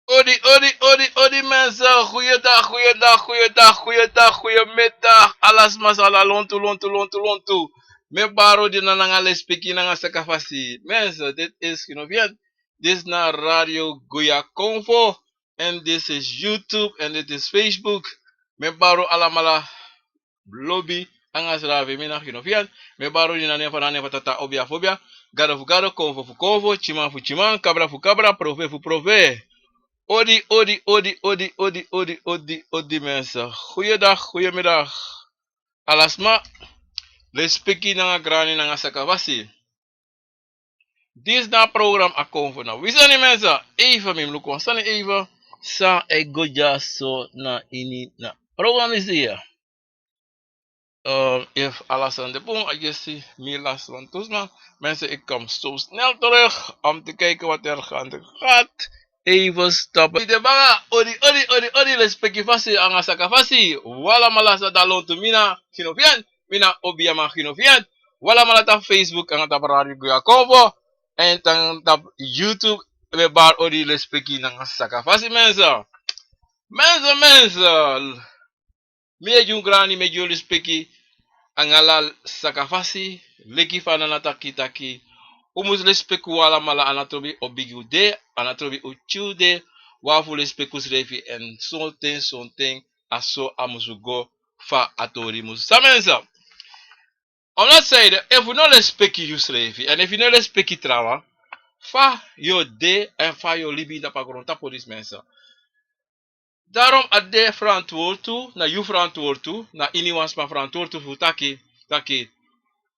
Odi mensen, goeiedag, alas masala lontu. Me baro di nanangale speaking nanga sakafasi. Mensen, dit is Genovian. Dit is naar Radio Goya Convo. En dit is YouTube en dit is Facebook. Me baro alamala lobby angas rave mina Genovian. Me baro di naneva tata obia fobia. Gado fu gado, convo fu convo, chiman fu chiman, cabra fu cabra, prove fu prove. Odi mensen. Goeiedag, goedemiddag. Alasma, les peki nanga grani nanga sakavasi. Dit na program akonvo na. Wie zijn die mensen? Even mim luko. Staan even. Sa egoja so na ini na. Program is hier. If alles aan de boom, I just see me last van Toesma. Mensen, ik kom zo snel terug om te kijken wat er gaande gaat. Even stoppen. De baga, odi, les peki fasi, anga saka fasi. Wala malasa dalon tu mina, Genovian. Mina obiama Genovian. Wala malata Facebook, anga tap Radio Goya Convo. En dan tap YouTube, we bar odi les peki anga saka fasi, mensen. Mensen. Mie jung grani, me juli speki. Angala sakafasi, leki fana na taki. Umus lespeku wala mala anatobi obigude, anatobi uchude, wafu lespeku srefi en something aso amusugo fa atori mus. Samensa. On that side, if we no lespeki you srefi, and if you no lespeki trawa, fa yo de en fa yo libi da pagronta polis mensa. Daarom ade verantwoord na you verantwoord na iniwans ma verantwoord fu taki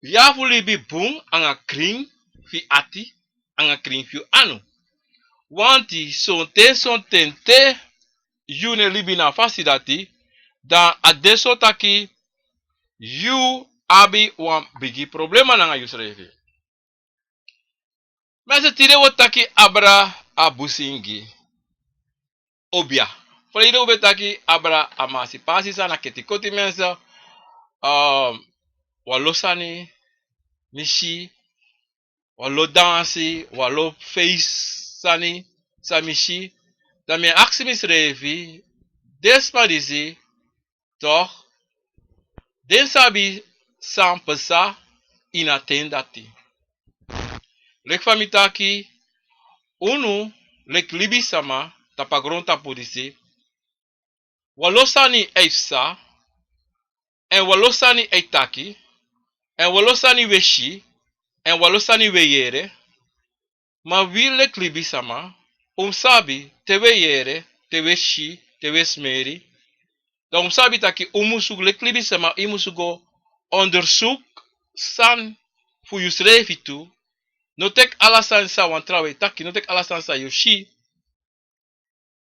ya fu libi bung anga kring fi ati anga kring fi anu wanti sonten te you ne libi na fasi dati dan ade so taki you abi wan bigi problema nanga yusrevi mese tire wo taki abra abusingi obia Vrede ubetaki abra emancipatie sana ketikoti mensen walosani mishi walo dansi walo face sani sa mishi dan mijn aximis revi despadisi toch den sabi san pesa inatendati lek famitaki unu lek libi sama tapagronta podisi walosani eifsa en walosani eitaki en walosani weshi en walosani weyere ma wile klibi sama sabi te weyere te weshi te wesmeri dan sabi taki umusuk le klibi sama imusugo onderzoek san fu yusrefi tu no tek alasan sa wantrawe taki no tek alasan sa yoshi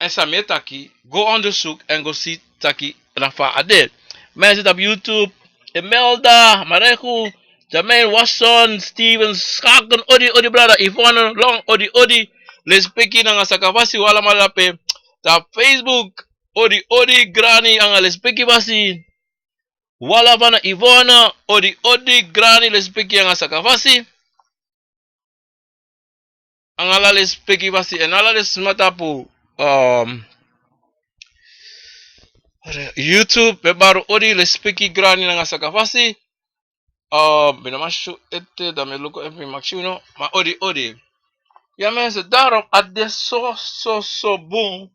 en sa metaki go onderzoek en go see taki rafa adel. Mensen zitten op YouTube. Imelda, Mareku, Jermaine Watson, Steven Schaken, odi brother, Yvonne Long, odi. Les peki nanga sakafasi wala malape. Ta Facebook, odi grani anga les peki basi. Wala vana Yvonne, odi grani les peki anga sakafasi. Anga les peki basi en ala les matapu YouTube me baru odi le speki grani nanga sakafasi binamashu ete da me luko empi makshuno ma odi ja mensen daarom ade so boom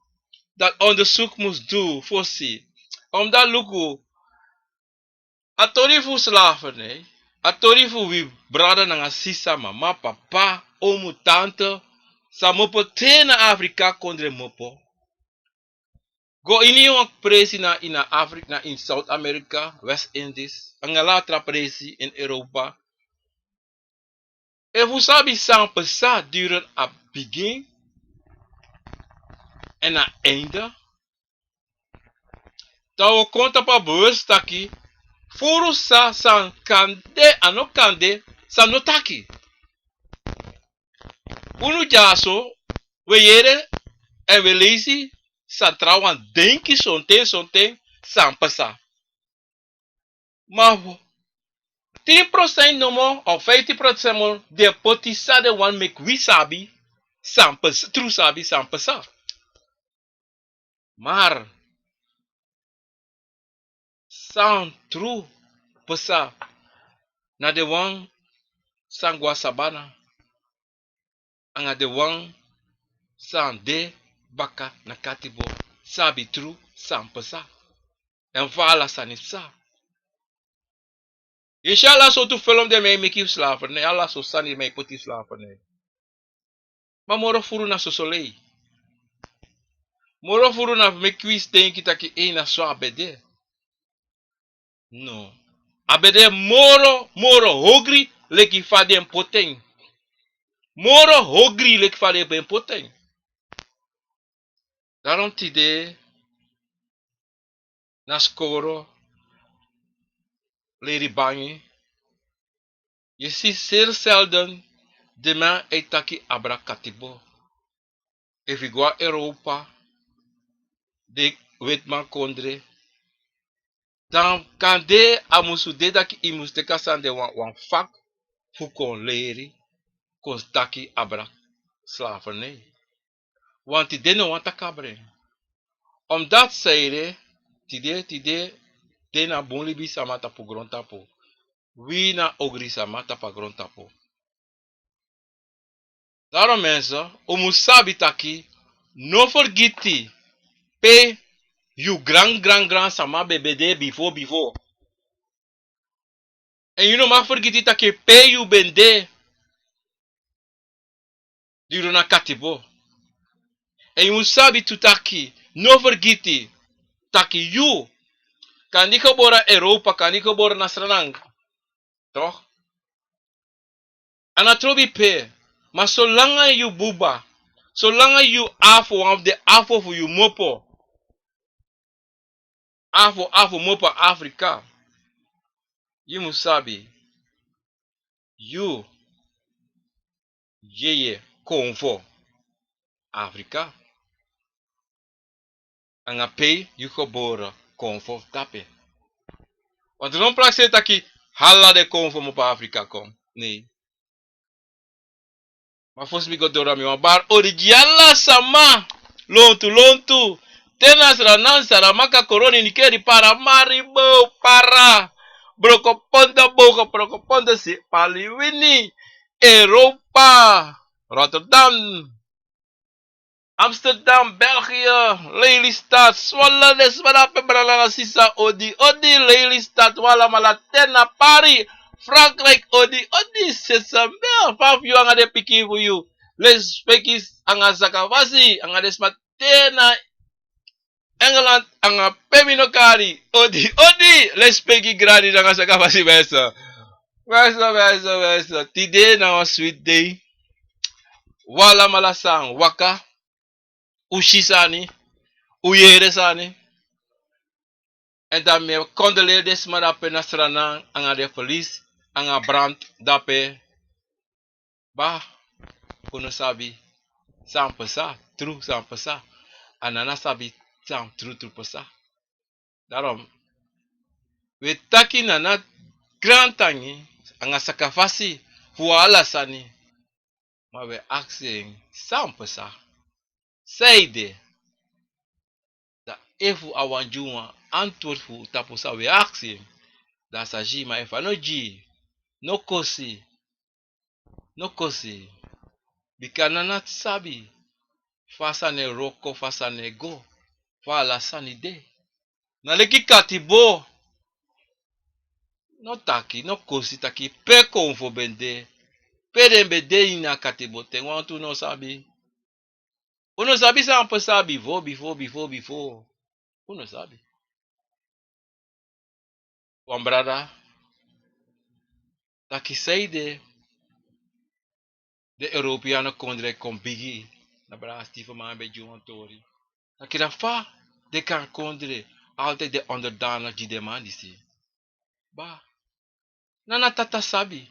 dat onderzoek moest doen fossi omdat luku atori fu slavernij atori fu wi brada nanga sisa mama papa omu tante sa mopo tena Afrika kondre mopo go ini yung presi na in Afrika na in South America, West Indies, ang alatra presi in Europa. E vous sabi sang pesa duren a begin en a einde. Tawo konta pa bus taki furu sa san kande ano kande sa no taki. Unu jaso weyere en welezi sa trawan denki sonten san pasa. Maar 10% no more of 50% de potisa de one make we sabi san pasa, true sabi san pasa. Maar, san true pesa na de wang sangwa sabana, anga de wang san de baka na katibo, sabi true san pesa. En fala sanipsa. Inshallah so tu film de mij make you slapen, ne Allah so sani mij put you slapen ne. Maar moro furu na so soleil. Moro furu na make you think taki ena so abede. No. Abede moro hogri leki fade en poteng. Moro hogri leki fade en poteng. Daarom tide na skoro leri bangi. Je ziet zeer zelden de man etaki abrakatibo. If you go Europa, de wetman kondre. Dan kan de amusu de daki imus de kasan de wan vak fu kon leri kon taki abrak slavernij. Want die no want kabre. Omdat zeide tide de na bonlibi samata po grondtapo. Wie na ogri samata pa grondtapo. Daarom mensen, omusabi taki no forgiti pe you grand sama bebede before. En you no ma forgiti taki pe you bende di na katibo. En you sabi tutaki no forgiti taki you kan di bora Europa, kan di bora nasranang. Toch? Anatrobi pe. Maar zolang you buba, zolang you afo of de afo voor you mopo. Afo mopo Afrika. You musabi. You yeye konfo Afrika. Anga pay you geboren konfo tape. Want er non praxe taki hala de konfo mopo Afrika kom. Nee. Maar volgens mij godora mi bar origiala sama lontu tenas ranan saramaka koroni nikeri para maribo para brokoponda si paliwini Europa Rotterdam Amsterdam België Lelystad Swalles wala brala sisa odi Lelystad wala malatena Paris Frankrijk odi sesambel paf you anga de piki for you les pekis anga zakavasi anga de smatena Engeland anga pemino kari odi les peki gradi anga zakavasi besa today na a sweet day wala malasang waka ushisani uyeresani en dan me condoleer des maar op nasrana anga de verlies anga brand dape ba kuno sabi sampesa true sampesa anana sabi sam true pesa daarom we taki nana grand tangi anga sakafasi fuala sani maar we asking sampesa seide da efu awanjuma antwoord fu tapusa we asking da saji ma efa no ji no kosi bikanana sabi fasa ne roko fasa ne go fala sani de na leki katibo no taki no kosi taki pe konfo bende pe bende ina katibo te wantu no sabi uno sabi sa ampe sabi before uno sabi one brother taki seide de Europeanen kondre kon bigi na bra Steve man be Johan Tori taki da fa de kan kondre altijd de onderdanen die demandi si ba nana tata sabi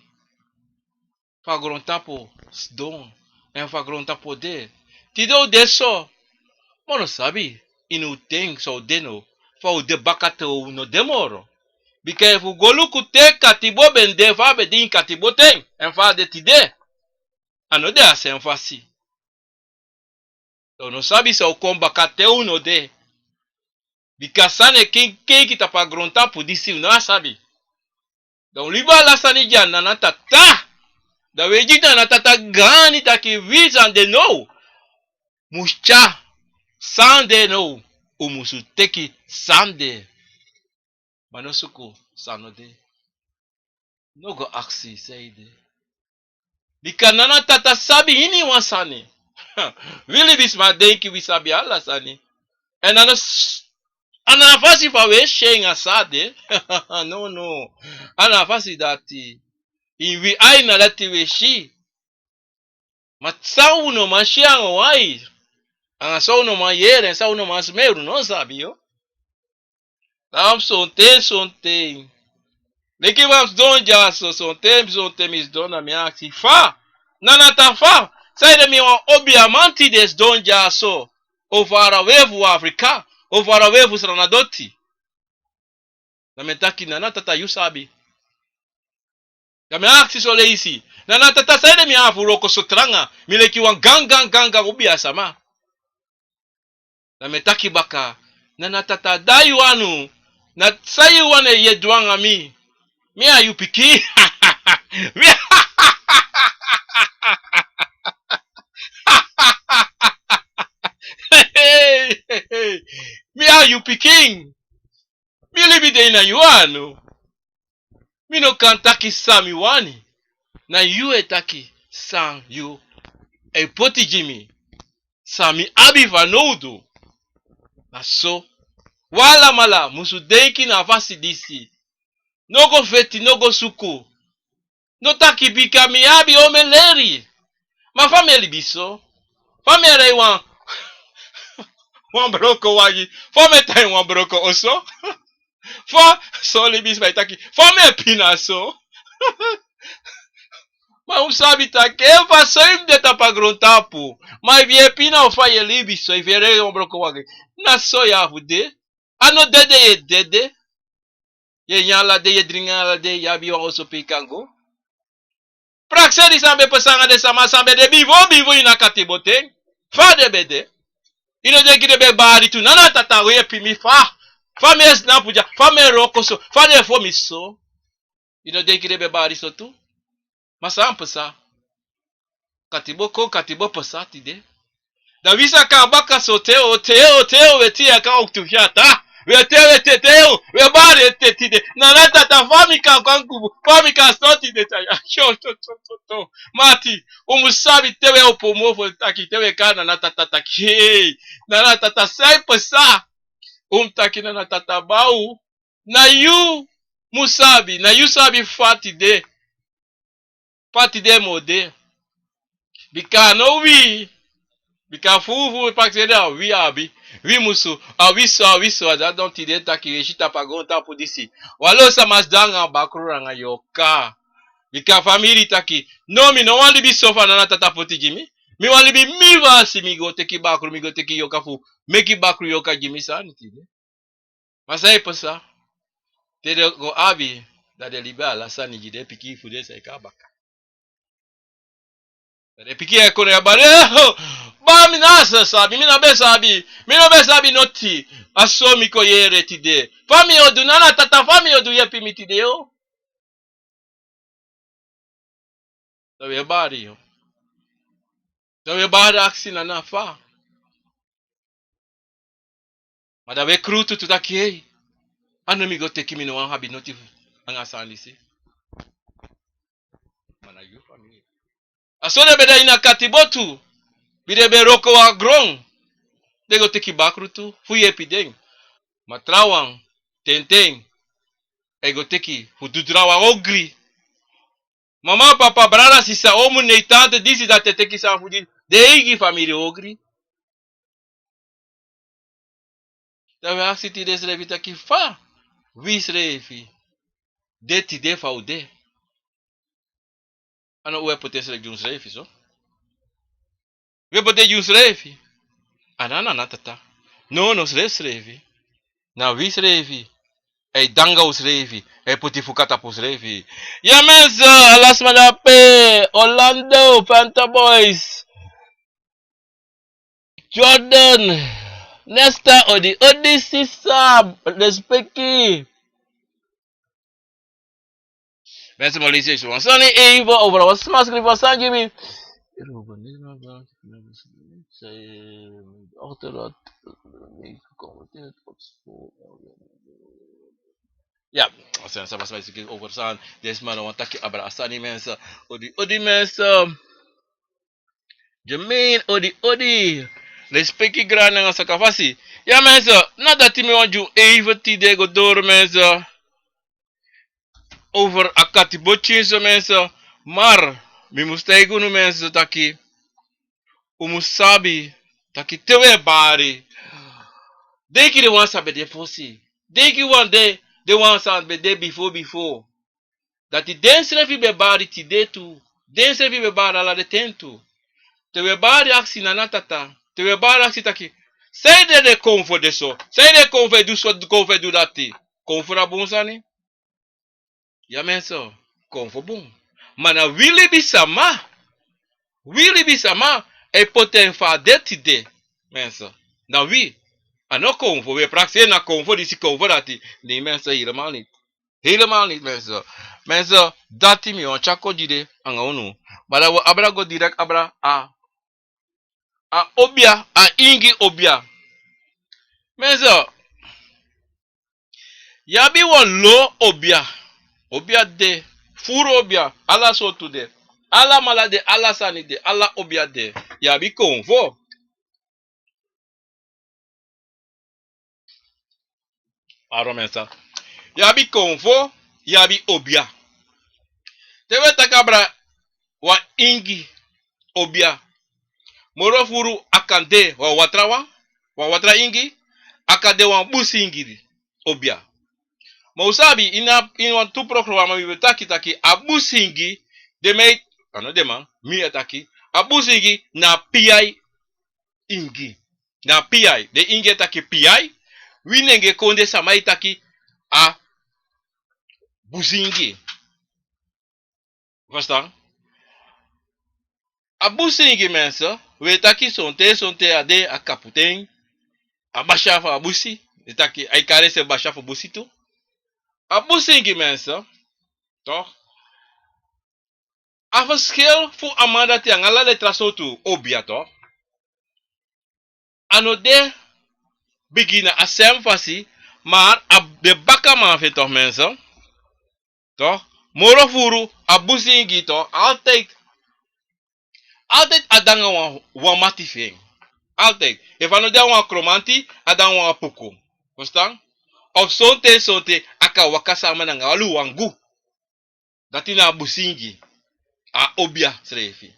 fa grontapo sdon en fa grontapo de tido deso mono sabi inu ting so deno fa o de bakate o no demoro because if go look te katibo bende fa be din katibo ten en fa de tide ano de asen fa si so no sabi so kom bakate uno de Bikasane quem que tá pra gruntar por disse não sabe. Então liba la sani jana na tata. Da wejita na tata gani taki visa de no. Muscha sande no. Umusu teki sande. Manosuko sanode. No go aksi seide. Bikanana tata sabi ini wasani. Really bisma denki wisabi ala sani. And anafasi fa we shen asade. No. Anafasi dati. Invi aina dati we shi. Matsau no mashiango wai. Anga so no mayere, sa no masmeru, não sabe yo. Tam sonte. Leki vamos don ja sonte mis dona mi aksi fa. Nana ta fa. Sai de mi obiamanti des don ja so. Ovara wevu Afrika, ovara wevu sranadoti. Na metaki nana tata you sabi. Kami aksi so leisi. Nana tata sai de mi afu roko sotranga. Mileki wan ganga ubia sama. Na metaki baka. Nana tata dayu anu. Na sayu wane yedwanga mi. Mi ayu piki. Mi ayu piking. Mi libi de na yuanu. Mi no kantaki sami wani. Na yu etaki sang yu. E poti jimi. Sami abi vanoudu. Na so. Wala mala musu denki na vasi disi. Nogo feti nogo suku. No taki bika mi abi omeleri. Ma fameli biso. Famere wan broko wagi. Fome tai wan broko oso. Fa so libis vai taki. Fome pina so. Ma sabi take. Eu faço im de tapa gruntapu. Ma vie pina o fa ye libis so. E vere wan broko wagi. Na so ya hude. Ano dede ye dede. Ye nyala de ye dringala de yabi wan oso pikango. Prakseri sambe pesanga de sama sambe de bivo ina katiboteng. Fa de bede. Ino de ki de be bari tu nana tata we pimi fa. Fa me snapu ja. Fa me roko so. Fa de fo mi so. Ino de ki de be bari so tu. Masa ampesa. Katibo pesa ti de. Da visa ka baka so teo weti ya ka oktufiata. Teo. We bari ti de. Nana tata fami ka kwankubu. Fami ka soti de taya. To. Mati. Umusabi tewe opomofo taki tewe kana na tata taki. Hey. Nana tata sai pesa. Taki na tata bau. Na you musabi. Na you sabi fati de. Fati de mode. Bika no we. Bika fufu pakseda we abi. We musu. Awiso. Azadon ti de taki rejita pagonta po disi. Walo sa masdanga bakrura nga yoka. Bika family taki. No mi no wali bi sofa na tata poti jimi. Mi wali bi mi vasi mi go teki bakru mi go teki yoka fu. Meki bakru yoka jimi san ti de. Masai pesa. Tede go abi. Da de liba la sani jide piki fu de sai kabaka. Da de piki ekone ya bare. Ba mi nasa sabi. Mi no be sabi noti. Aso mi ko yere ti de. Fami odu nana tata fami odu yepi mi ti de yo. Da we bari yo. Da we bari aksi na na fa. Ma da we krutu tutaki hei. Ano mi go teki mi no wan habi noti anga sani si. Mana yu family. Asone beda ina katibotu. Bide be roko wa grong. De go teki bakrutu. Fuye pideng. Matrawang. Tenteng. E go teki. Fududrawa ogri. Mama, papa, brada, sisa, omu, neitante, disi da teki sa fudi. De igi família ogri. Da we aksi ti des revi taki fa. Wis revi. De ti de fa ude. Ano ue potes reg juns revi so. We pote juns revi. Anana tata. No nos revi. Na wis revi. E danga us revi. E poti fukata pus revi. Ya mesa, las madape. Orlando, Fanta Boys. Jordan. Nesta odi sisa respecti. Mensen Malaysia is one. Sunny even over was smash grip was Jimmy. Achterlaat. Ja, sen sa mas may over saan. Des man want taki abra asani mensen. Odi mensen. Jermaine odi. Respecti grana nga sa kafasi. Ja mensen, nadat me want you even tide go door mensen. Over akati botchinso mensen. Maar, mi mustaigo no mensen taki. Umusabi. Taki tewe bari. Deki de wan sabe de fosi. Deki wan de wan sabe de before. Dat die densre fi be bari ti de tu. Densre fi be bari ala de tentu. Tewe bari aksi nanatata. Tewe bari aksi taki. Sei de konfo de so. Sei de konfo du so konfo du dati. Konfo na bon sani. Ya menso. Konfo bon. Mana wili bisama. Wili bisama. E poten fa de ti de. Menso. Na wi. Ano konfo. We praxi na konfo disi konfo dati. Nee menso helemaal niet. Helemaal niet mensen. Mensen, dat team je chako jide anga unu. Maar we abra go direct abra a obia a ingi obia. Mensen, yabi won lo obia. Obia de furu obia ala so to de. Ala mala de ala sani de ala obia de. Yabi konvo. Pardon mensen. Yabi konvo, yabi obia. Tewe takabra wa ingi obia. Moro furu akande wa watra ingi akade wa busi ingiri obia. Ma usabi ina tu programa mi taki abusi ingi de mei ano de man mi ataki abusi ingi na PI ingi. Na PI de ingi taki PI winenge konde samai taki a busi ingi. Verstaan? Abusi ingi mensen we taki sonte ade a kaputeng a bashafa abusi taki ai kare se bashafa busi tu abusi mensen toch a verschil voor amanda ti angala letra sotu obia toch anode begina a semfasi maar a de baka man fe toch mensen toch moro furu abusi toch altijd adanga wa matifeng altijd if anode wa kromanti adanga wa puku verstaan of sonte aka wakasa mananga walu wangu datina abusi a obia srefi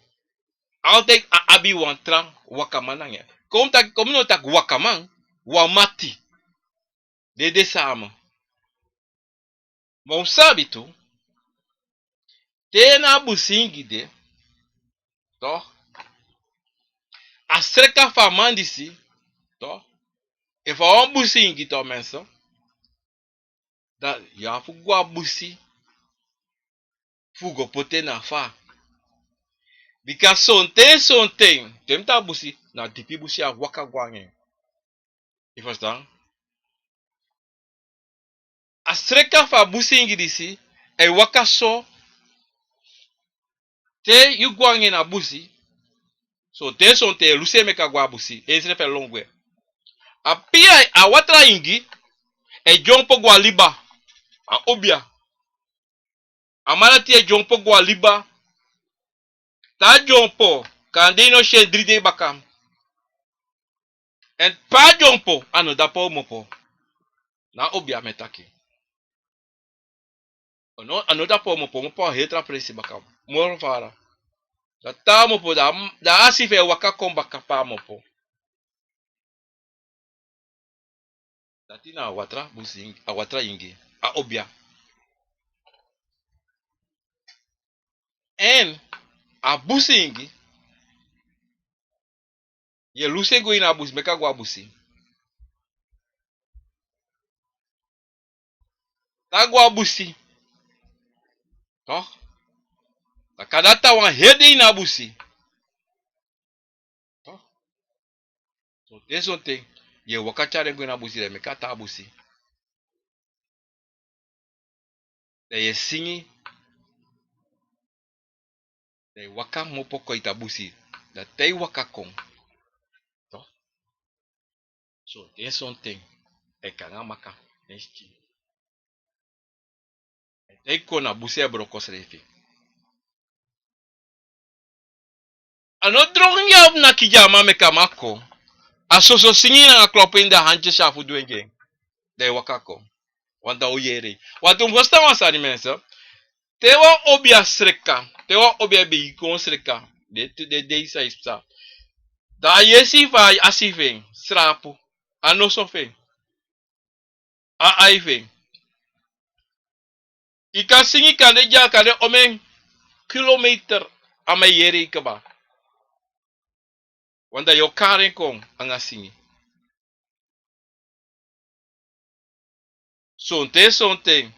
altijd a abi wantra wakamanang kom no tak wakaman wa mati de samen maar sabi tu tena abusi de toch a streka famandisi toch if a abusi to mensen dat ja fu abusi fugo potena fa because sonte temta abusi na dipi busi a waka gwange you understand a streka fa abusi disi e waka so te yu gwange na abusi so te sonte luse meka gwa abusi e sre fe longwe a pia a watra ingi e jompo gwa liba a obia amanati e jompo gwa liba ta jompo kandino she dride bakam en pa jompo ano dapo mopo na obia metaki ano dapo mopo hetra presi bakam moro fara da ta mopo da asife waka komba kapa mopo datina watra busi a watra ingi a obia en a busi ingi ye luse go ina busi meka gwa busi ta gwa busi toch ta kadata wan hede ina busi toch so te Ye wakachare go na busi de me kata busi. De ye singi de waka mopo koita busi. Da tei waka kong. To. So den son ting. E kanga maka. Nesti. Tei ko na busi e brokos refi. Ano drong ya na kijama me kamako. Asoso singi na klopen da hanche shafu duenge. De waka kong. Wanda oyere. Watu mhosta wasani mensa. Tewa obia sreka. Tewa obia bi kon sreka. De isa isa. Da yesi fa asifen. Srapu. Ano sofe. A aifen. Ika singi kande ja kande omen kilometer ama yere ikaba. Wanda yo karen kong anga singi. Sonte.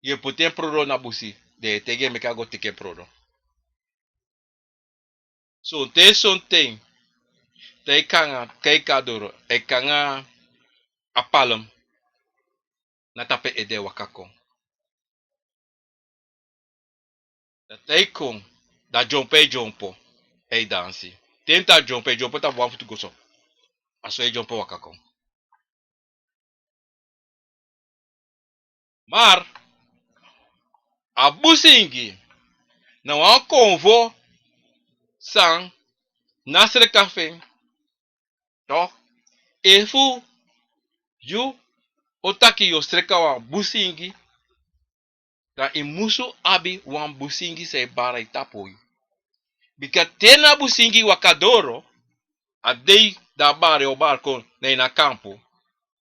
Ye poten prodo na busi. De tege meka go teke prodo. Sonte. Te kanga kadoro. E kanga apalem. Na tape ede wakako. Da teikong. Da jompo. E dansi. Tenta jompo ta buan futu goso. Aso e jompo wakako. Mar. Abusingi. Na wan konvo. Sang. Nasre café. To. Efu. Yu. Otaki yo streka wan busingi. Da imusu abi wan busingi se bara itapoi. Bika tena busingi wakadoro. Adei da bare o barco na campo.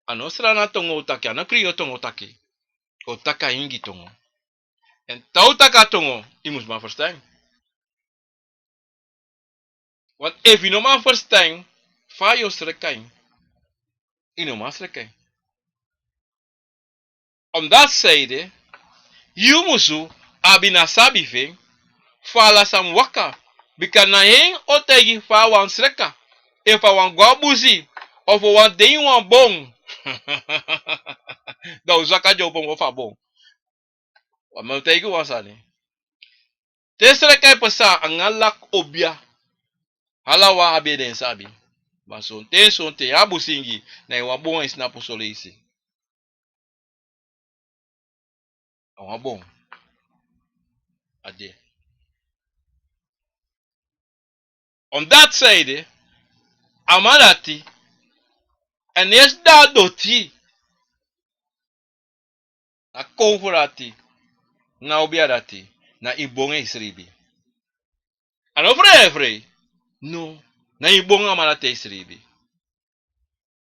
Anosra na tongo otaki. Anakrio tongo otaki. Otaka ingi tongo. En tautaka tongo. Imus ma verstaan. Want if je no ma verstaan. Fa yo srekain. Ino ma srekain. Om dat zeide. Yumusu abi na sabi ving. Fala sam waka. Bika na heng otegi fa wan sreka. If a wan gwabuzi. Of a wan ding wan bong. Da uzaka jopong of a bong. Wa mo tegi wan sani. Tesre kai pasa angalak obia. Halawa abi den sabi. Ma sonte abu singi. Na wan bong is na posole isi. Wan bong. Ade. On that side. Amadati. En es da doti. Na konfurati. Na obiadati. Na ibonge isribi. Ano frey. No. Na ibonga amadate isribi.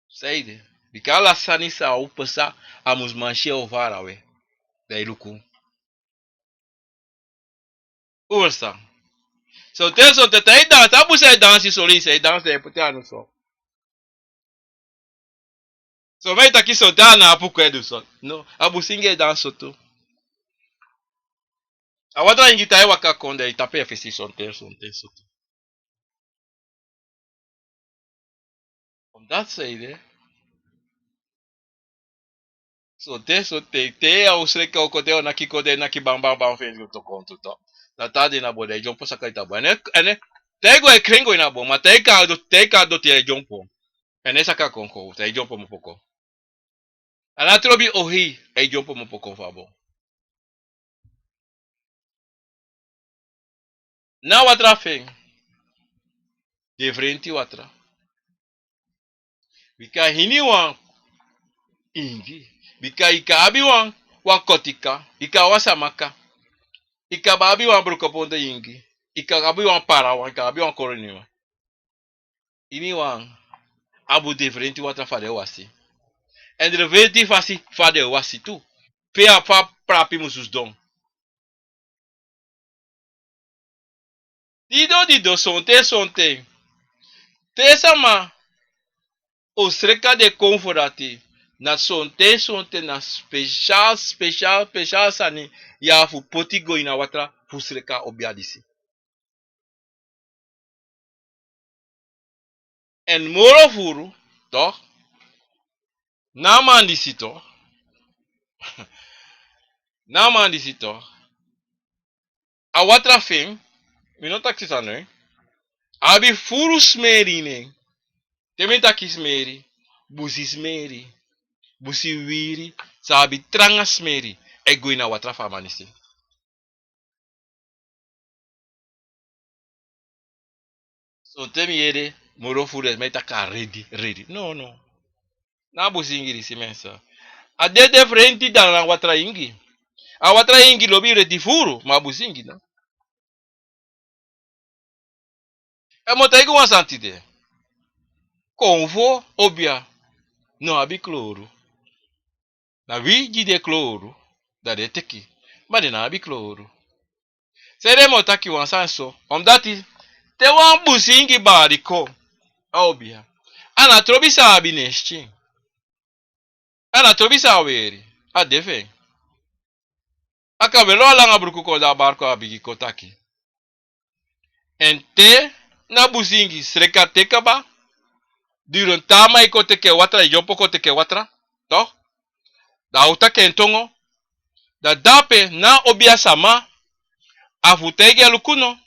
Seide. Bikala sanisa upasa amus manche ovarawe. Da iluku. Ursa. So te tai dan. Tabu se dansi soli se dansi e putea no so. So vai taki so dana apuku edu so. No. Abu singe danso tu. Awatra ingita waka konde itape fesi sonte so. On that side. So te au sreka o kodeo na kikode na kibamba fengu to kontu to. Na tadi na bode jompo sakai tabo. Ene tego e krengo ina bo, ma teka do te jompo. Ene saka konko, te jompo mo poko. Ana trobi ohi e jompo mo poko fabo. Na watra feng. De vrenti watra. Bika hini wan ingi. Bika ika abi wan kotika. Ika wasamaka. Ika babi wan brukoponde ingi. Ika abi wan para wan. Ika abi wan koroniwa. Ini wan abu differenti watra fade wasi. En de venti fade wasi tu. Pe a fa prapi musus don. Dido sonte. Te sama o sreka de conforati. Na sonte na special sani. Ya fu poti go ina watra fu sreka obiadisi. En moro furu, toch? Na mandi sito. Na mandi sito. A watra fing, mi no taxi sanoi. Abi furu smeri ne. Temi taki smeri. Busi smeri. Busi wiri. Sabi tranga smeri. E goi na watra famanisi. So temi yede. Moro furu me taka ready. No. Na busi ingiri si mensa. A dede frenti dan watra ingi. A watra ingi lobi ready furu. Ma busi ingi na. E mota igu wansantide. Convo obia. No abi cloro. Na wi jide cloro. Da de teki. Ma de na abi cloro. Sere mota ki wansanso. Omdati. Te wan busi ingi bari ko. Obia. Ana trobi sa abi nesti. Ana trobi sa weri. A defe. Aka velo alanga bruku ko da barko abigi kotaki. En te na busi ingi sreka teka ba. Duron tama iko teke watra. Jopo ko teke watra. Toch? Da utake entongo. Da dape na obia sama. Afutege alukuno.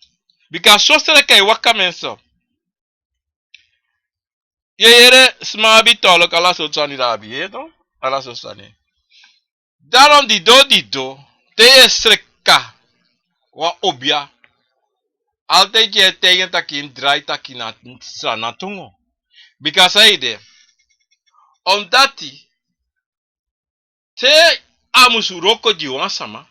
Bika sostere kai waka menso. Yere smabi tolok ala sotsani rabi. Eto? Ala sotsani. Daarom di do. Te sreka. Wa obia. Altijd je tegen takin draai takin na sanatungo. Bika saide. Ondati. Te amusuroko diwan sama.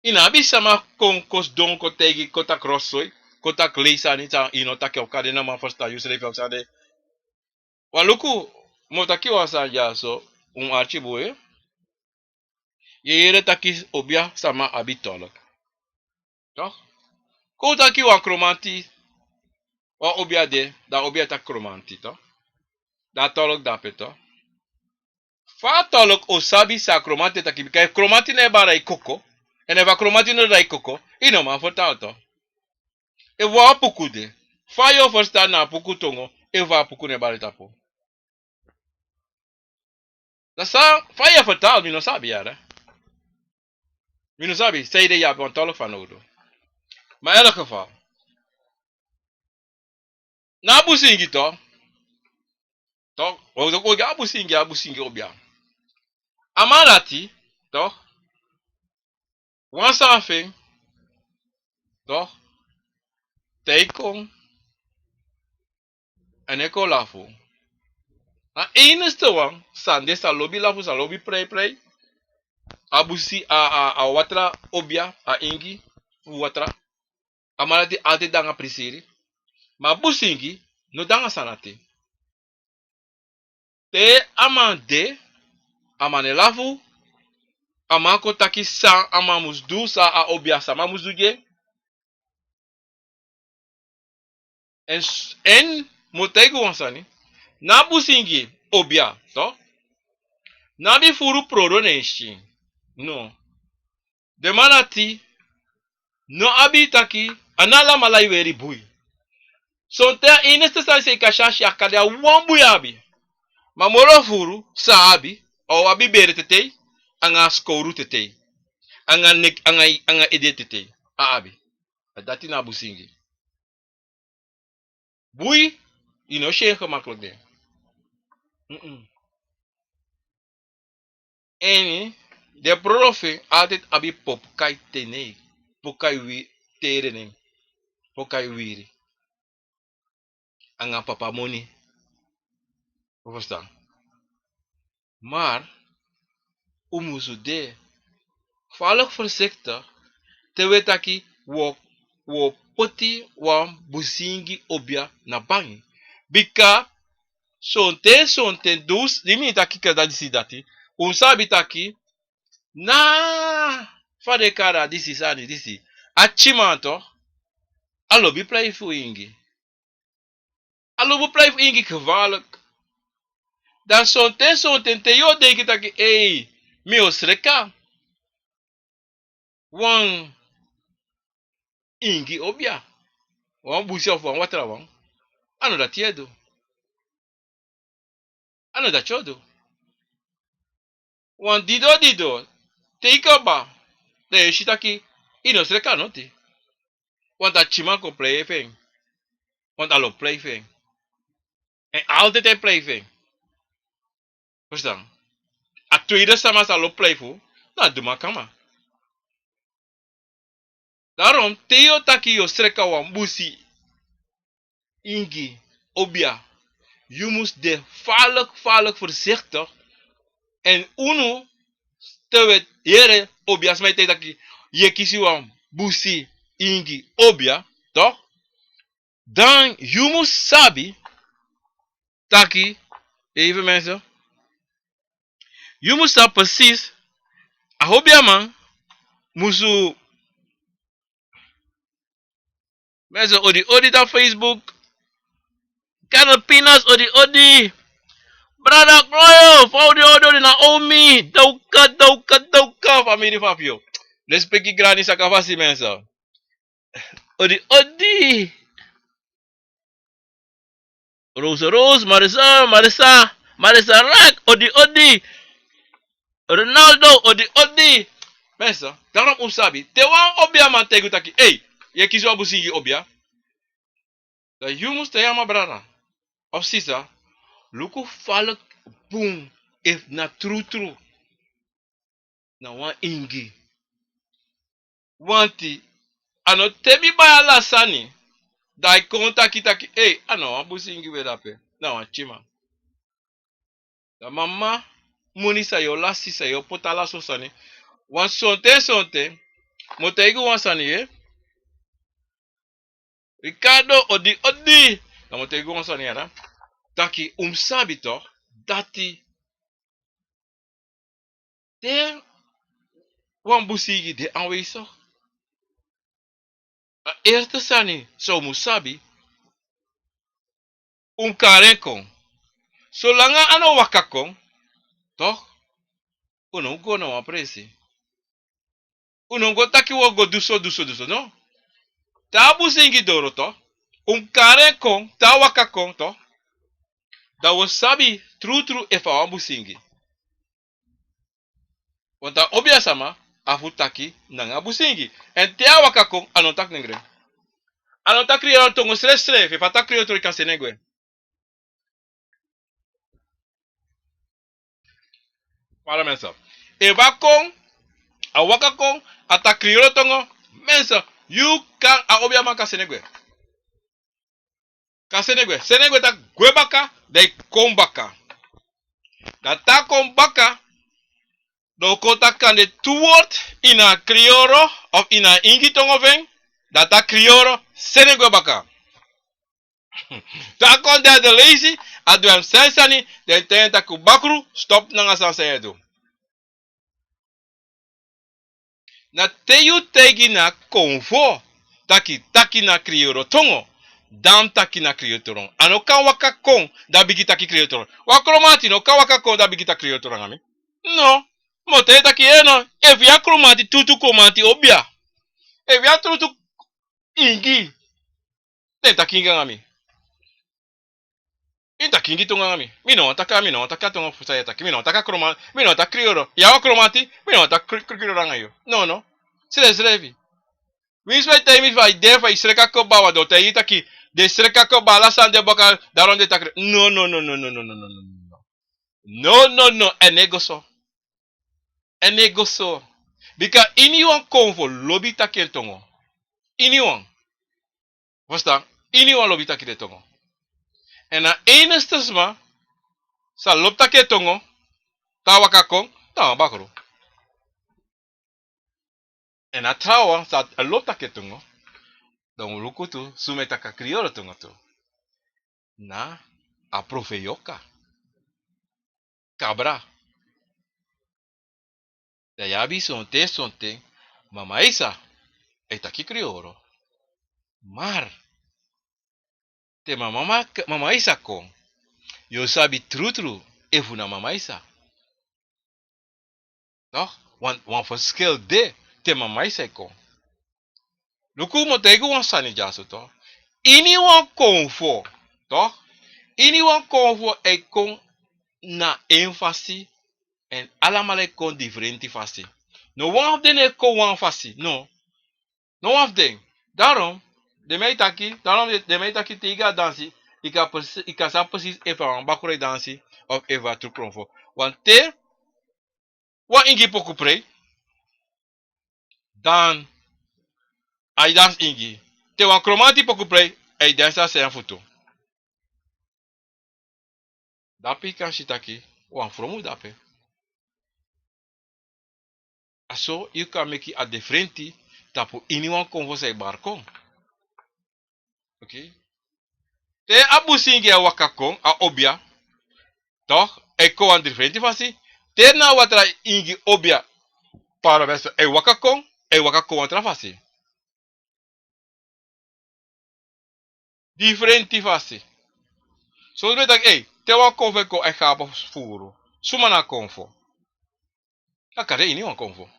Ina bisama konkos donko tegi kota crossoi. Kota kleisa ni ta inotake okade na manfosta yusrefi oksade. Waluku motaki wasa ya so archiboe. Yere taki obia sama abitolok. Toch? Kota ki wan kromanti. Wa obia de. Da obia tak kromanti toch? Da tolok dape toch? Fa tolok osabi sa kromanti taki. Bika kromanti ne bara ikoko. En eva kromanti no da ikoko. Ino man fortaal toch? E wa puku de. Fa yo forsta na puku tongo. E wa puku ne bara tapo. Dat fa je vertaald, mi no sabi yara. Mi no sabi, zei de ja van tolk van odo. Maar in elk geval. Na busingi to. Toch? O ga busingi obia. Amarati, toch? Wan something, toch? Teikong. En eko lafu. A eneste wan, sande sa lobby prei. Abusi a watra obia, a ingi, watra. Amarati ate danga prisiri. Ma busingi, no danga sanate. Te amande, amane lafu, amako taki sa amamusdu sa a obia sa mamusduge. En motegu wansani, na busingi obia, to? Na bi furu prodo neshi. No. De manati, no abi taki, anala malai veri bui. So te ineste sa se kashashi akade a wambu abi. Ma moro furu, sa abi, o abi bere tetei, anga skoru tetei. Anga ede tetei. A abi. Dati na busingi. Bui, ino shen gemakkelijk de. En de profe altijd abi pop kai tene. Pokai wi terene. Pokai wiri. Anga papa moni. Verstaan. Maar, umusu de. Vallig voorzichtig. Te wetaki wo poti wan busingi obia na bangi. Bika sonte dus. Dimi taki kada disi dati. Unsabi taki. Na fade kara disi. Achimanto. Alobi play fu ingi. Alobi play fu ingi gevaarlijk. Dan sonte te yo denki taki. Hey, mi osreka. Wan ingi obia. Wan busi of wan watra wan. Ano da tiedo. Ano da chodo. Wan dido. Teika ba. De shitaki. Ino sreka no te. Want dat chimanko play thing. Want allo play thing. En altijd een play thing. Verstaan? A tweede sama allo play fu. Nou, doe maar kama. Daarom, Theo taki yo sreka wa mbusi. Ingi. Obia. Je moest de vaarlijk voorzichtig. En uno. Terwijl, here, obia smijt taki. Je kies wa mbusi. Ingi. Obia. Toch? Dan, je moest sabi. Taki. Even mensen. Je moest dat precies. Ahobia man. Musu. Mensen, odi dat Facebook. Canopinas, odi. Brother Gloyo. Fau di odi Naomi. Dauka. Família Fabio. Respecti grani sakafasi mensen. Odi. Rose. Marisa Rack. Odi. Ronaldo. Odi. Mensen, daarom usabi. Te wan obia man tegu taki. Hey, je kies wel busingi obia. Dat je moest te brada. Of sisa. Luku valk boom. If na true. Na wan ingi. Wanti. Ano tebi ba la sani. Dai konta kitaki. Hey, ano wan busingi we dape. Na wan chima. Da mama. Muni sa yo la sisa yo potala so sani. Wan sonte. Moteigu wan sani ye. Ricardo odi. Na moteigu wan sani ya. Taki sabi toch. Dati. De. Wan busigi de aanwezig. Eerste sani. So musabi. Karenkong. Solanga ano wakakong. Toch? Uno go na wapresi. Uno go taki wo go duso, no? Ta busingi doro to. Karenkong. Ta wakakong to. Da wasabi true efa wan busingi. Want da obia sama. Afutaki nanga busingi. En te wakakong anotak nengre. Anotak kriyo tongo stress. Fata kriyo tori kasenegwe. Para mensen. Eva kong, a waka kong, a ta kriolo tongo. Mensen, you kan a obia man kasenegwe. Senegwe ta gwebaka, de kombaka. Da ta kombaka, do kota kan de toewoord in a krioro of in a ingi tongo veng. Da ta krioro, senegwe baka. Ta kon de lazy, a do hem sensani, de tenta kubakru, stop nanga sa seyedo. Na teyu tegi na konvo taki na krioro tongo dam taki na krioro tongo ano kan waka kong da bigi taki krioro tongo wakromati no kan waka kong da bigi taki krioro tongo ami no mote taki eno if ya kromati tutu kromati obia if ya tutu ingi den taki ingi ami taki ingi tongo ami mi no taka tongo fusaya taki mi no taka kromati mi no taka krioro ya wakromati mi no taka krioro rangayo no Srevi. Wins bij time vai idee vai sreka ko bawa do te taki de sreka ko bala san de boka daron de tak no enegoso bika iniwan konvo lobby takel tongo iniwan verstaan iniwan lobby takel tongo en na enestes sa lob takel tongo tawaka kong ta bakro en na trawa sa lob takel tongo dan lukutu sumeta ka kriolo tongo to na aprofeyoka cabra da yabi sonte mama isa eta ki crioro mar te mama isa ko yo sabi true efu na mama isa no wan verschil de te mama isa ko luku mo tego wan sani jaso to ini wan konfo Toch? Anyone convo e con na ênfase en allemaal e con differenti fase. No one of them e con one fase. No. No one of them. Daarom, de mij taki tiga dansi, ik kan sa precies even een bakure dansi of even terug convo. Want te, wat ingi poku pre, dan ai dans ingi. Te wan kromati poku pre, ai dansa se een foto. Dapi kan shitaki, wan fromu dape. Aso, you kan make a differenti, tapu anyone convo se barkon. Okay? Te abu singi a wakakon, a obia, toch? E ko an differenti fasi. Te na watra ingi obia, para verso e wakakon antra fasi. Differenti fasi. So we tak, te wa konvo ko e gabo furo. Sumana konvo. Akade ini wan konvo.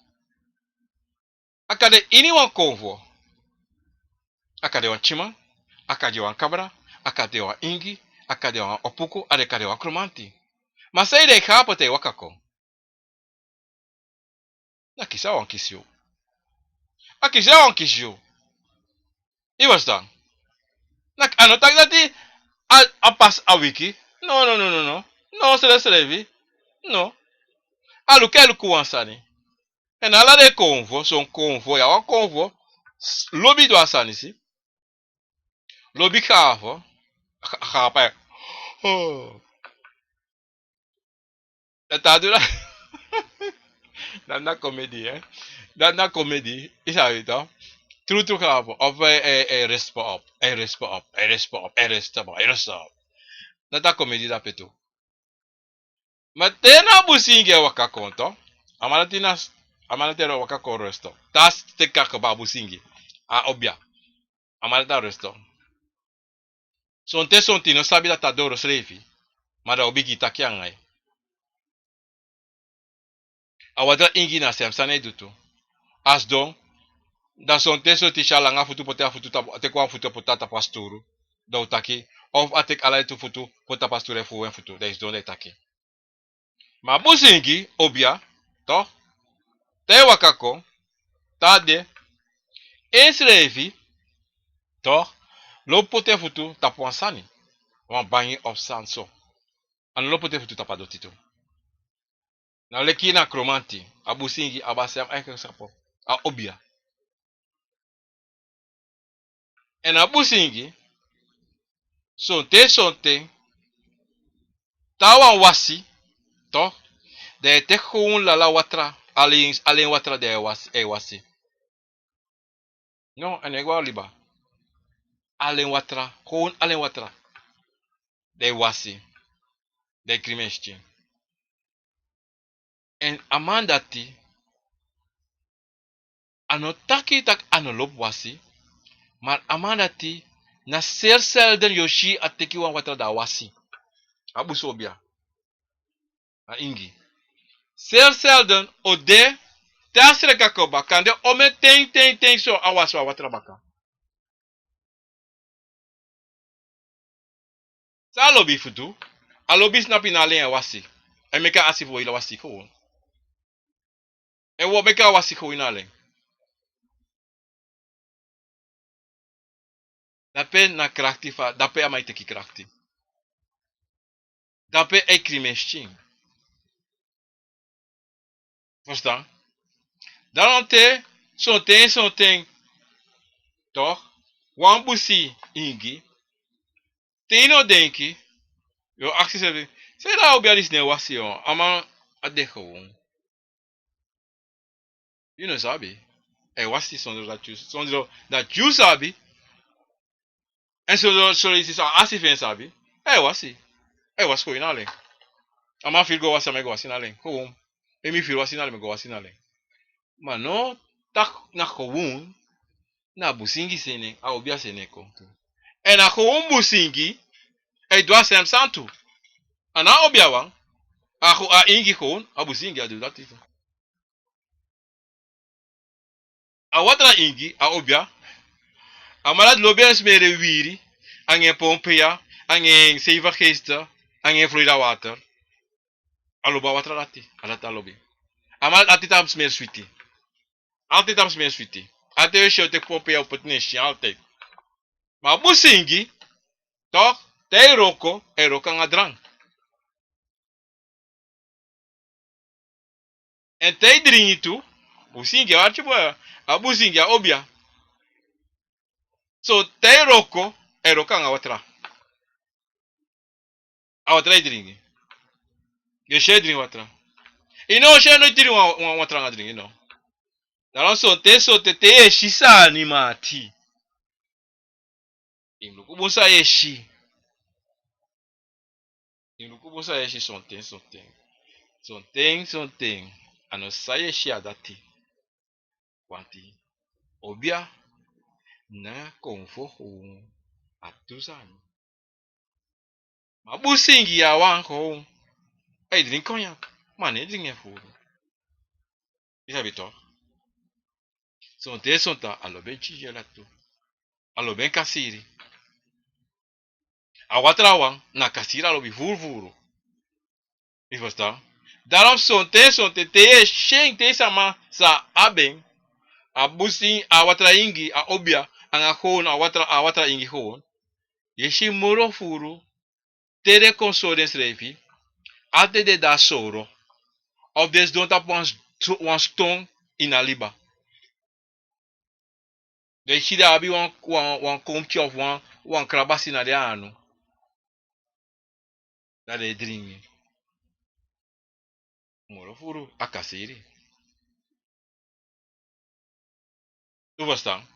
Akade ini wan konvo. Akade wan chima, akade wan kabra, akade wan ingi, akade wan opuko, akade wan kromanti. Mas sei de gabo te wakakon. Na kisa wan kisio. Akisa wan kisio. I was dan. Nak anotak dati a pas a wiki. No. No se escreve. No. Alu quero kuansani. En ala de convo, son convo ya wan convo. Lobby do asani si. Lobby kavo. Gapa. Oh. Dat dura. Dat na comedy, hè. Dat na comedy. Is uit dan. True kavo. Of respa op. Respa op. Dat na comedy da petu. Maar tena businge waka konto. Amalatina waka kon resto. Tas te kakaba busingi. A obia. Amalata resto. Sonti no sabi dat adoro slevi. Maar da obi gita kiangai. Awadra ingi na semsane dutu. As don. Da sonti shalanga futu pote futu te kwa futu potata pasturu. Da utaki. Of atek alai tu futu pota pasture fu wen futu. Da is don de taki. Ma busingi obia. Toch? Te wakako. Tade. Eslevi. Toch? Lopote futu tapuansani. Wan bangi op sanso. An lopote futu tapadotito. Na leki na kromanti. Abusingi abasem eiken sapo. A obia. En abusingi. Sonte. Tawan wasi. Toch? De te gewoon lala watra. Alleen watra de wasi. No, en igual liba. Alleen watra. Gewoon alleen watra. De wasi. De krimeschi. En amandati. Anotaki tak anolop wasi. Maar amandati. Na ser selden yoshi ateki wan watra da wasi. Abusobia. A ingi. Ser selden ode. Tasre kakoba. Kande ome ten so awaswa watra baka. Sa alobi futu. Alobi snapi na len wasi. E meka asifo ila wasi ko. E wo meka wasi ko ina len. Dape na krakti fa. Dape amai teki krakti. Dape e krimestin. Verstaan? Daarom sonten. Toch? Wan busi ingi. Teno denki. Yo actie se. Se da obi alis ne wasi on. Ama ade gewoon. You know sabi. E wasi sondro dat you sabi. En so is asifen sabi. E wasi. E was ko inale. Ama feel go wasi me go wasi nale. Gewoon. Emi feel wasi nale me go wasi nale. Maar no tak na gewoon na busingi sene a obia sene ko. En na gewoon busingi e doa sem santu. Ana obia wan a ingi gewoon a busingi a do dat even. A watra ingi a obia. A malad lobia smere wiri ange pompeya Angin zeven geesten. Angin Florida water. Aloba water lati. Alat alobi. Amal ati tam smeer sweetie. Altijd tam smeer sweetie. Ate show te pompe op het nestje. Altijd. Maar busingi. Toch? Te roko. E roka nga drang. En te dringi tu. Busingi archi boya. A busingi a obia. So te roko. E roka nga watra. A watra dringi. Je she dringi watra. Ino she no dringi watra nga dringi no. Dalam so te te shisa ni mati. Imluku busa yeshi. Imluku busa yeshi something. Something. Ano sa yeshi adati. Wanti. Obia. Na konfo hong. Atuzani. Mabusingi ya wanko. Ay drink cognac. Mane drink ya furu. Isa bito. Sonta aloben chijelato. Aloben kasiri. Awatrawan na kasira alobi vuru. Je verstaan? Daarom sonte te shen te sama sa aben. A busi a watra ingi a obia. Anga gewoon a watra ingi gewoon. Yeshi moro furu. Tere consorens revi. Ate de da soro. Of des don't tap wan stone in aliba. De shida abi wan komtje of wan krabasi na de anu. Dat de dringi. Moro furu akasiri. Tu verstaan?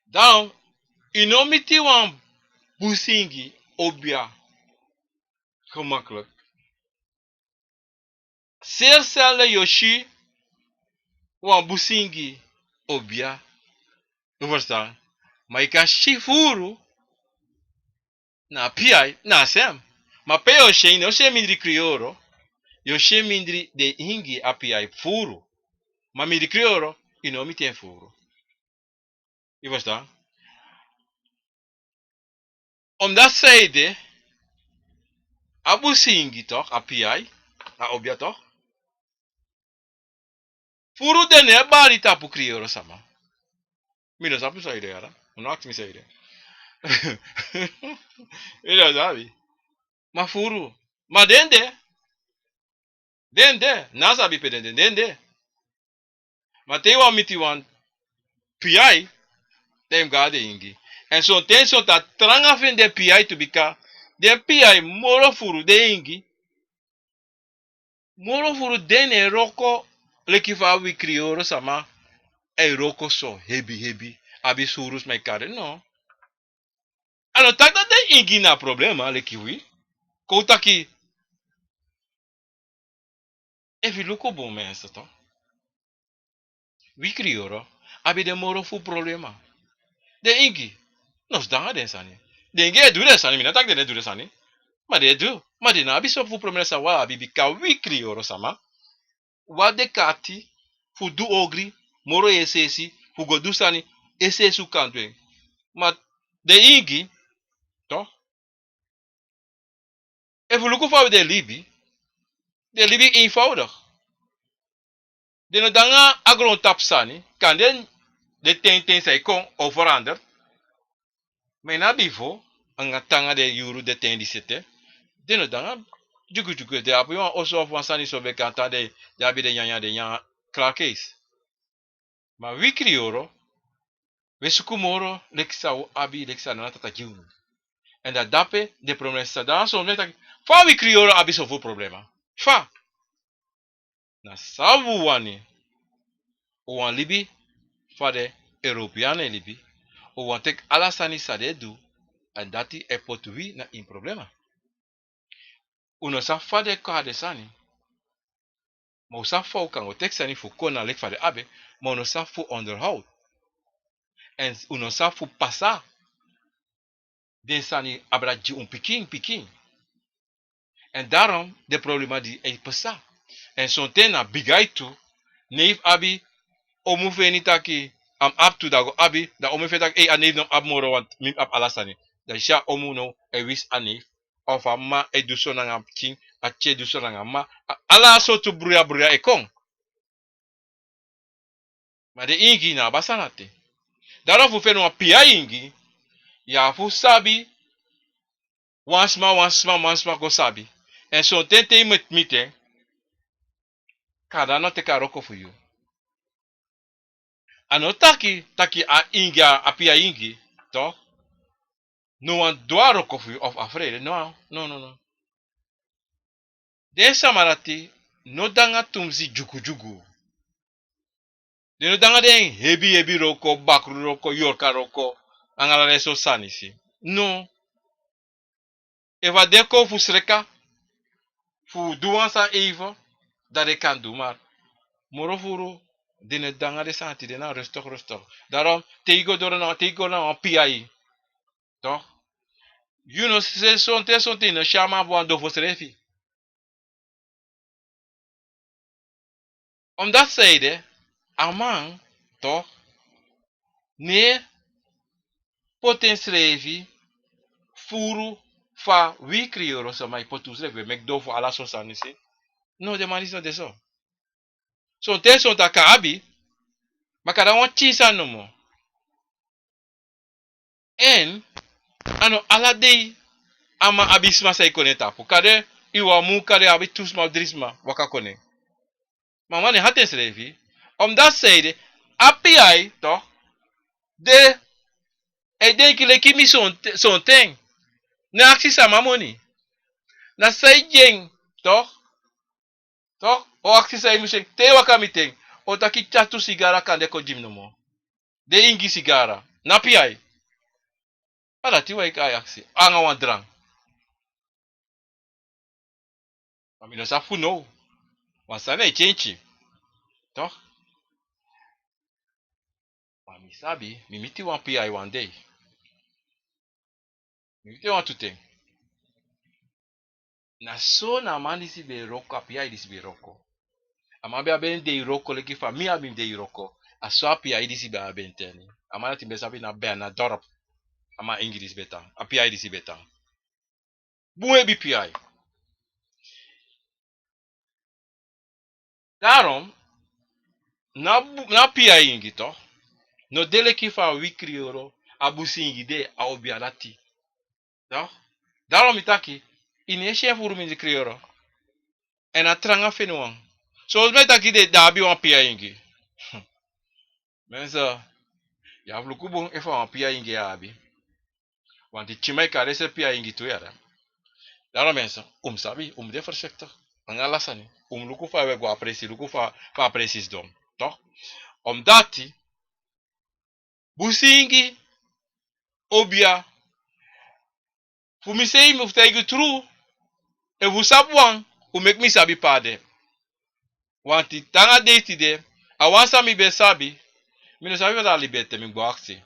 Daarom, inomiti wan busingi obia gemakkelijk. Zeer zelden yoshi wan busingi obia. Tu verstaan? Maar je kan shifuru na piai na sem. Maar pe yoshi no se mindri krioro. Yoshi mindri de ingi a piai furu. Maar mindri krioro inomiti en furu. Je verstaan? Om dat zijde, abu singi toch, a piai, a obia toch? Furu dene bari tapu krioro sama. Mino sapu saide yara. Uno act mi saide. Ilo sabi. Ma furu. Ma dende. Nasa bi pe dende. Ma te wa miti wan piai. Tem gade ingi. En so ten so ta tranga fen de piai to bika. De piai moro furu de ingi. Moro furu dene roko. Lekifa wi krioro sama. E roko so hebi. Abi surus mai kare no. Ano tak dat de ingi na problema lekiwi. Koutaki. Evi luko bom mensa to. Wi krioro. Abi de moro fu problema. De ingi. Nos danga den sani. De ingi e dure sani. Mina tak de dure sani. Ma de du. Ma de na abi so fu problema sa wa abi bika wi krioro sama. Wa de kati. Fu du ogri. Moro esesi. Fu go du sani. Esesu kantwe. Ma de ingi. To. Evi luko fa de libi. De libi eenvoudig. De no danga agron tap sani. Kan den de ten say kon o verander. Maar na bivo, anga tanga de yuru de ten di sete. De no danga jugu de apu yon oso of wan sani so be kanta de abi de nyanya krakes. Maar wi krioro, we sukumoro leksa o abi leksa na tata jiunu. En dat dape de promesa dan so net fa wi krioro abi so fu problema. Fa. Na savu wani. O wan libi fa de Europeane libi. O wan tek alasani sa de du. En dati e potuwi na in problema. Uno sa fa de ka de sani. Maar usa fa kan o tek sani fu kona lek fa de abe. Maar uno sa fu onderhoud. En uno sa fu pasa. Den sani abraji un pikin. En daarom de problema di e pasa. En son ten na bigaitu. Neef abi. Omu fe ni taki. Am up to dago abi. Da omu fe taki e a neef nom ab moro want mim ab alasani. Da sha omuno e wis anif. Of a ma e duso nanga king. A che duso nanga ma. Ala so tu bruya bruya e kong. Ma de ingi na basanate. Daarom fu feno a pia ingi. Ya fu sabi. Wansma go sabi. En so tente met mite. Kada no te karoko fu you. Ano taki a ingi a pia ingi. To. No one doaro fu you of afraid. No. De samarati. No danga tumzi jugu jugu. De no danga den hebi roko, bakru roko, yorka roko. Angala reso sanisi. No. Eva deko fu sreka. Fu duansa even. Dat ik kan doen, maar morofuru dine danga de santi de na rustig. Daarom tego na een PI. Toch? You know se son tine chama wan do fosrefi. Om dat zeide, amang toch? Nee potensrevi furu fa wi krioro so mai potusrevi mek do fu ala so sanisi. No de manis no de so. So te son ta kaabi, makara wan chisa no mo. En ano ala dei ama abisma sai koneta pu kade iwa mu kade abi tusma drisma waka kone. Maar wanneer had eens revi, omdat zeide API toch de denk ik kimi son ting. Na actie sama money. Na sai jeng toch? O actie sai musik te waka meeting. O taki chatu sigara kande ko jim no mo. De ingi sigara. Na API. Ala tiwa ik ay actie. Anga wan drang. Mami no sa fu no. Wasane chenchi. Toch? Mami sabi, mimiti wan PI one day. Mimiti wan to think. Na so na mani si be roko apia idisi be roko. Ama be aben de roko leki fa mi abim de roko. Aso apia idisi be aben teni. Ama na timbe sabi na be na dorp. Ama English beta. Apia idisi beta. Buwe bi PI. Daarom na PI ingi to. No dele ki fa wikri euro. Abusi ingi de a obi alati. To. Daarom itaki. Ineshe furu mi di euro. En a tranga fenuang. So met taki de dabi wan PI ingi. Mensen, ja vluku bon even wan PI ingi abi. Want die chimay kare se PI ingi tu yara. Daarom mensen, sabi, de voorzichtig. Ang alasani. Luku fa we go apresi, luku fa apresi dom. Toch? Omdat die busingi obia fu mi sei mi ftaigu true e fu sabwan fu make mi sabi pade. Want die tanga date de awansa mi be sabi mi no sabi da libete mi go aksi.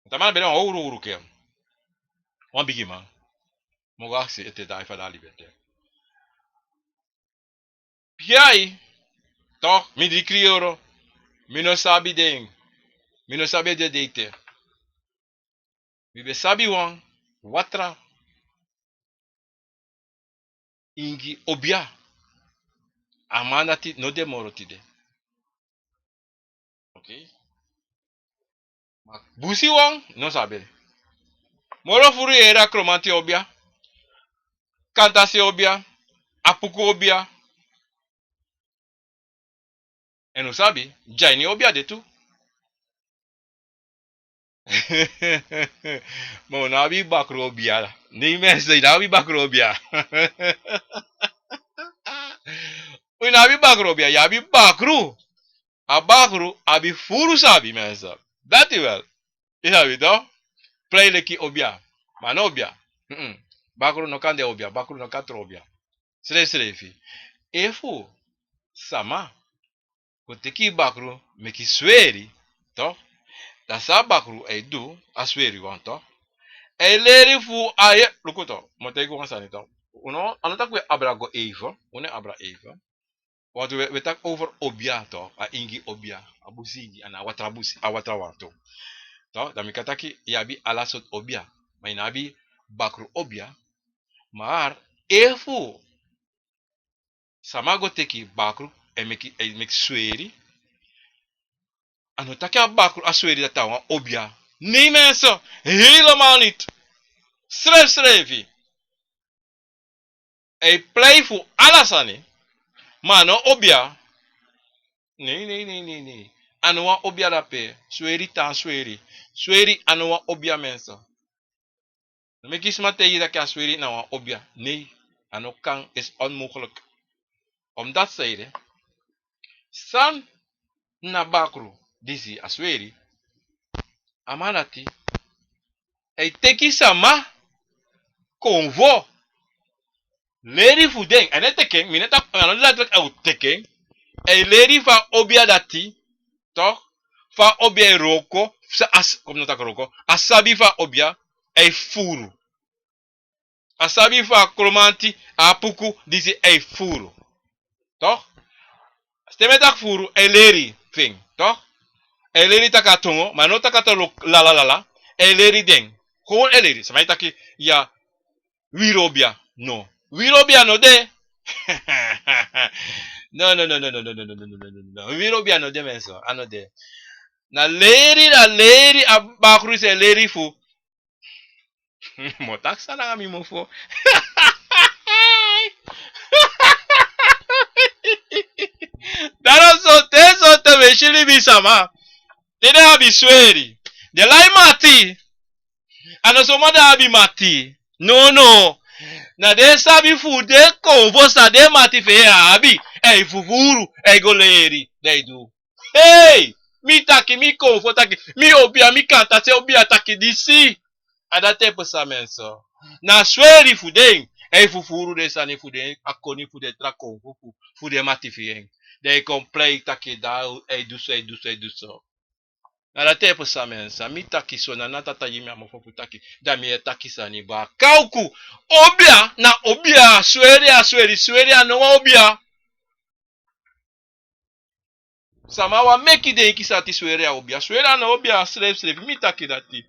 Tamana be na ouru ke. Wan bigi man. Mo go aksi ete da ifa da libete. Piai toch mi di krioro mi no sabi ding. Mi no sabi de date. Mi be sabi wan watra ingi obia amana ti no de moro ti de. Okay? Busi wan no sabe. Moro furu era kromanti obia. Kantasi obia. Apuku obia. En no sabi, jaini obia de tu. Mo na bi bakro obia. Ni mense na bi bakro obia. Ui na bi bakro obia, ya bi bakru. A bakru abi furu sabi mense. Dati wel. Isabi to? Play leki obia. Maar no obia. Bakru no kan de obia. Bakru no kan tro obia. Srefi. Efu. Sama. Kuteki bakru. Meki sweri. To? Da sa bakru e du. A sweri wan to? E leri fu aye. Lukuto. Motego wan sani to. Uno. Anotak we abra go even. Une abra even. Want we tak over obia to. A ingi obia. Abusingi. Ana watrabusi. A watrawanto. To, dan mikataki yabi alasot obia. Maar nabi bakru obia. Maar efu samago teki bakru emek sweri. Ano taki a bakru a sweri dat tawa obia. Nee mensen, helemaal niet. Schreef. Hij pleit voor alles aan. Maar no obia. Nee. Anwa obia dape. Sweri tan sweri. Sweri anwa obia mensen. Me kies maar tegen dat ik sweri na obia. Nee. Ano kan is onmogelijk. Omdat zeiden. San na bakru. Disi asweri. Amanati. Hij teki sama. Convo. Leri fudeng. En het teken. Mineta. Another out teken. Hij leri van obia dati. Toch? Fa obia roko. Kom nota roko. Asabi fa obia. Hij furu. Asabi fa kromanti. Apuku. Disi hij furu. Toch? Stemetak furu. Hij leri. Fing. Toch? Hij leri taka tongo. Maar no taka to la. Hij leri deng. Gewoon hij leri. Samai taki. Ja. Wirobia. No. Wirobia no de. No. Wirobia no de mensen. Ano de. Na leri abakru se leri fu. Motak sana kami mo fu. Daro so te veshili bisama. Tene abi sweri. De lai mati. Ano so mada abi mati. No. Na de sabi fu de convosa de mati fe abi. Ei fufuru. Ei goleri. Dei du. Hey! Mi taki, mi convo taki. Mi obia, mi kanta se obia taki disi. Ada tempo sa menso. Na sweri fu den. Ei fufuru de sani fu den. Akoni fu de tra convo fu de mati fe. Dei complei taki da. Ei du so. Ada tempo sa mensa. Mi taki so na nata yimi amofofu taki. Da mi taki sani ba. Kauku. Obia. Na obia. Sweri no obia. Samawa meki de ikisati swere a obia. Swere na obia slave. Mi taki dati.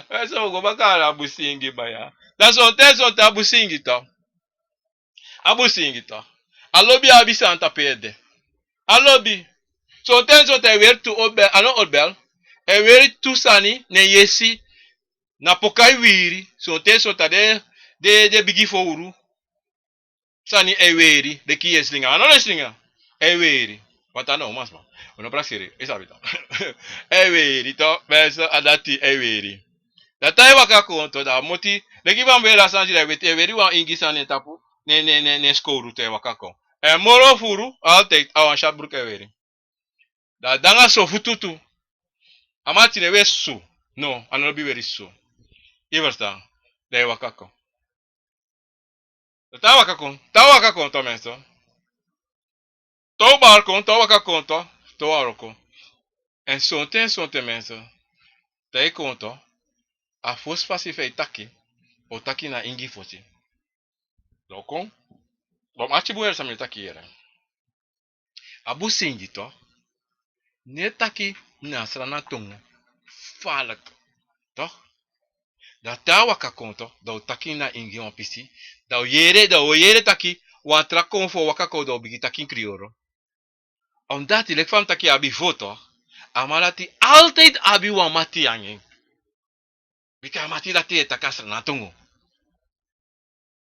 Eso go bakala abusingi baya. Da son te abusingi to. Abusingi to. Alobi abisa anta pede. Alobi. Son te wer tu obel. Ano obel. E wer tu sani ne yesi. Na pokai wiri. Son te de bigi fouru. Sani e weri. De ki eslinga. Ano eslinga. E weri. Wata no masma. Ono prasiri. Esabita. E weri to. Beso adati e weri. Da tai waka konto da moti. De ki bambe la sanji da wete e weri wa ingi sani tapu. Ne skoru te waka kon. E moro furu. Altijd awan shabru ke weri. Da danga so fututu. Amati ne we su. No. Ano bi weri su. Iversta. De waka kon. Ta waka kon to menso. To barkon, to waka konto, to aroko. En sonte menso. Dai konto. A fos fasi fe taki. O taki na ingi fosi. Lokon. Bom achi buer samir taki era. Abu singi to. Ne taki na srana tongo. Falak. To. Da ta waka konto. Da o taki na ingi on pisi. Da o yere taki. Wantra konfo waka kodo bigi taki krioro. Omdat die fam taki abi voto, amalati altijd abi wa mati angin. Bika mati dati takasra na tungu.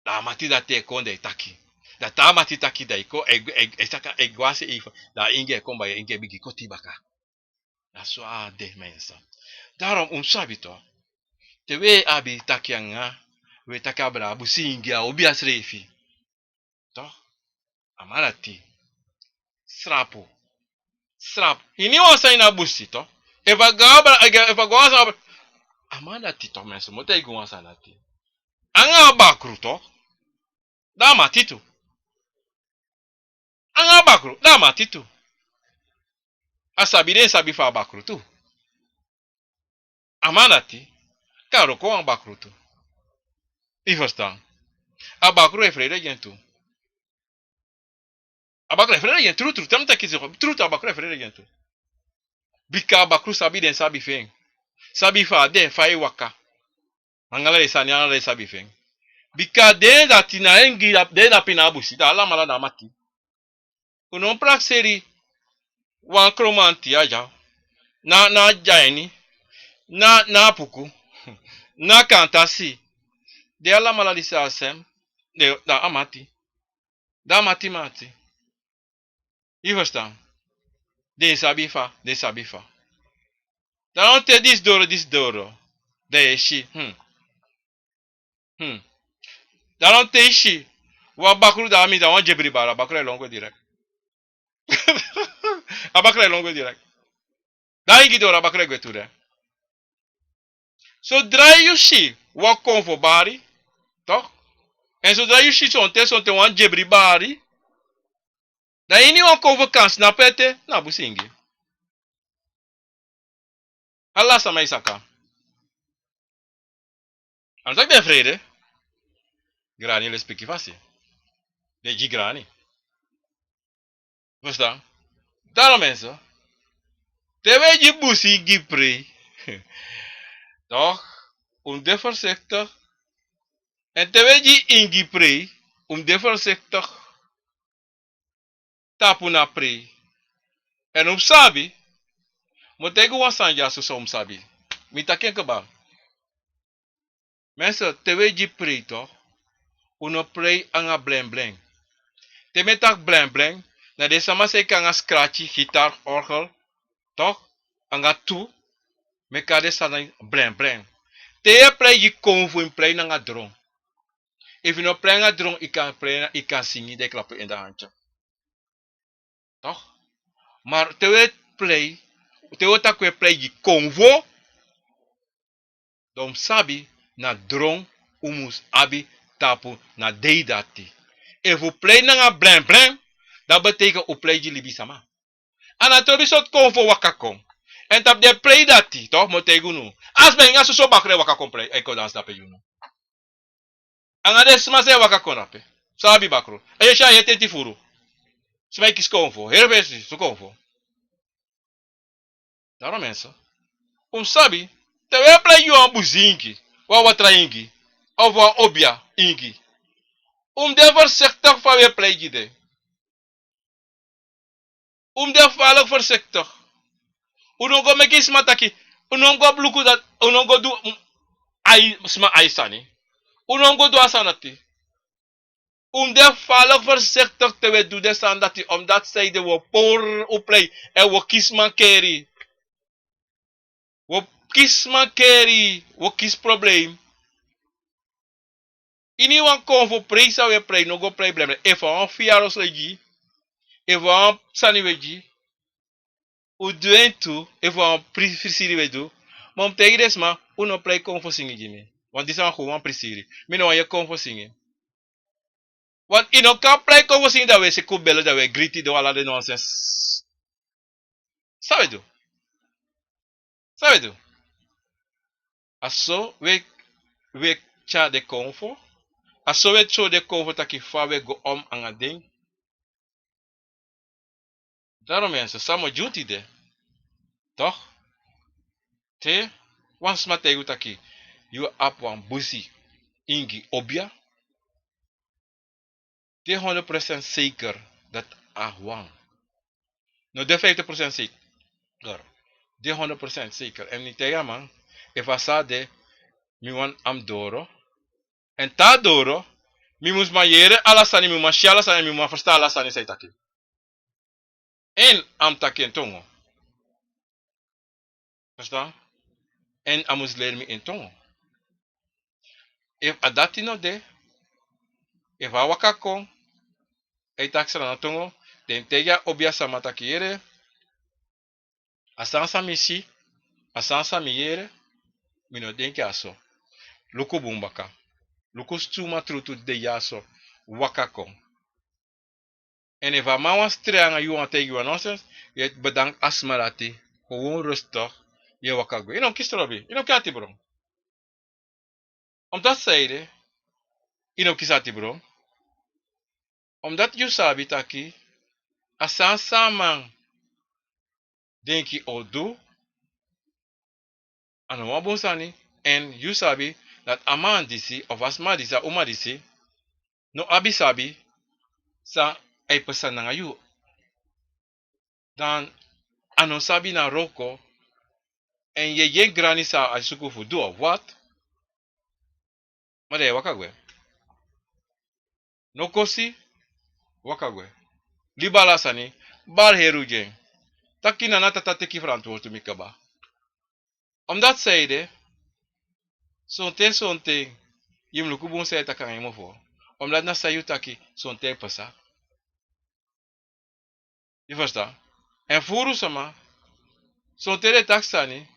Da mati dati konde taki. Da ta mati taki da iko saka egwase ifa. Da inge komba inge bigi koti baka. Da so de mensa. Daarom sabito. Te we abi taki anga, we takabra abu singia obi asrefi. To? Amalati. Srapo. Ini wasa ina busi to. Eva gabra amanda tito menso mote igu wasa nati. Anga bakru to. Da matitu. Anga bakru da matitu. Asabire sabi fa bakru tu. Amanda ti. Karo ko an bakru tu. Ifostan. Abakru e frere gentu. Abakru e frere gentu. True. Tamta kizi. True abakru e frere gentu. Bika bakru sabi den sabi feng. Sabi fa den fa e waka. Angala de sani angala de sabi feng. Bika den da tina engi den da pina abusi da ala mala da mati. Unon prak seri wan kromanti aja. Na jaini. Na puku. Na kantasi. De ala mala di sa asem. De da amati. Da mati. You verstaan? De sabi fa. Dan te dis doro. De shi. Dan te shi. Wa bakru da ami da wan jebri bara. Bakru e longo direct. Abakru e longo direct. Da ingi dora bakru e gweture. So drai you shi. Wa konfo bari. Toch? En zodra you shi sonte wan jebri bari. Dan ini wan konfo kans na pete. Na busingi. Allah sama isaka. Anzak de vrede. Grani le speki fasi. De gi grani. Verstaan? Daarom mensen. Terwijl je busi gipre. Toch? De voorzichtig. En terwijl je ingipre. De voorzichtig. Tapu na pre. En sabi. Motego wan sanja so sabi. Mita ken kebam. Mensen, terwijl je pre toch? Uno pre anga bleng. Teme tak bleng. Na de sama se kanga scratchy, gitaar, orgel. Toch? Anga tu. Mekade sana bleng. Te play je konvo in play na dron. If you no play na dron, ik kan zingen de klappen in de handje. Toch? Maar te takwe play je konvo. Dom sabi na dron umus abi tapu na deidati. If you play na bleng, dat betekent u play je libi sama. Anatobi sot konvo wakakon. En tap de play dati, toch? Motegu nu. As ben aso so bakre wakakon play. Eko dans dape you nu. Angade smase wakakon rape. Sabi bakro. Eye sha yete ti furu. Smai kis konvo. Herbesi su konvo. Daarom mensen. Sabi. Te play you an buzingi. Wa watra ingi. Of wa obia ingi. De voorzichtig van weer play je de. De valk voorzichtig. Unongo mekis mataki. Unongo bluku dat. Unongo do. Ai sma ai sani. Unongo do asanati. De valk voorzichtig te we doen desandati. Omdat zij de wo por u play. En wo kisman keri. Wo kisman keri. Wo kis probleem. Ini wan konvo play sa we play. No go play blem. If wan fiaros leji. If wan sani weji. O doento, eu vou precisar ver do. Mas tem que desma, o não play com focinho de mim. Want isso é uma coisa precisa. Me não é com focinho. Want e não can play com focinho da vez se cubelo da vez gritty do ala de nonsense. Sabe do? Aso we cha de confo. Aso we cho de confo taki fa we go angading. Daarom mensen, samen junti de. Toch? Te, wans mategu taki. You up wan busi. Ingi obia. De 100% zeker dat ahwan. No de 50% zeker. De 100% zeker. En niet tegen man. If asa de. Mi wan am doro. En ta doro. Mi mus ma yere alasani. Mi ma shi alasani. Mi ma versta alasani say taki. En am taki en tongo. Verstaan? En amus leer mi en tongo. If adati no de. If awaka kon. E taksara na tongo. Den tega obia samataki yere. Asansa misi. Asansa mi yere. Mi no denki aso. Luku bumbaka. Luku stuma trutu de yaso. Wakakon. En if a man was streanga you want take you nonsense. Je bedankt asmarati. Gewoon rustig. Je wakakgo. Je non kistrobi. Je non kati bro. Omdat zeide. Je non kisati bro. Omdat you sabi taki. Asan saman. denki odu ano wabonsani en you sabi that aman disi of asma disa uma disi no abi sabi sa ay pesan na ngayu dan ano sabi na roko en ye yen grani sa asuku fu do of what made wakagwe no kosi wakagwe libala sani bar herujen takina nata tateki frantu to mikaba omdat zeide sonte yim lukubun se takang imo fo omdat na sayu taki sonte pasa je versta en furu sama sonte de taksani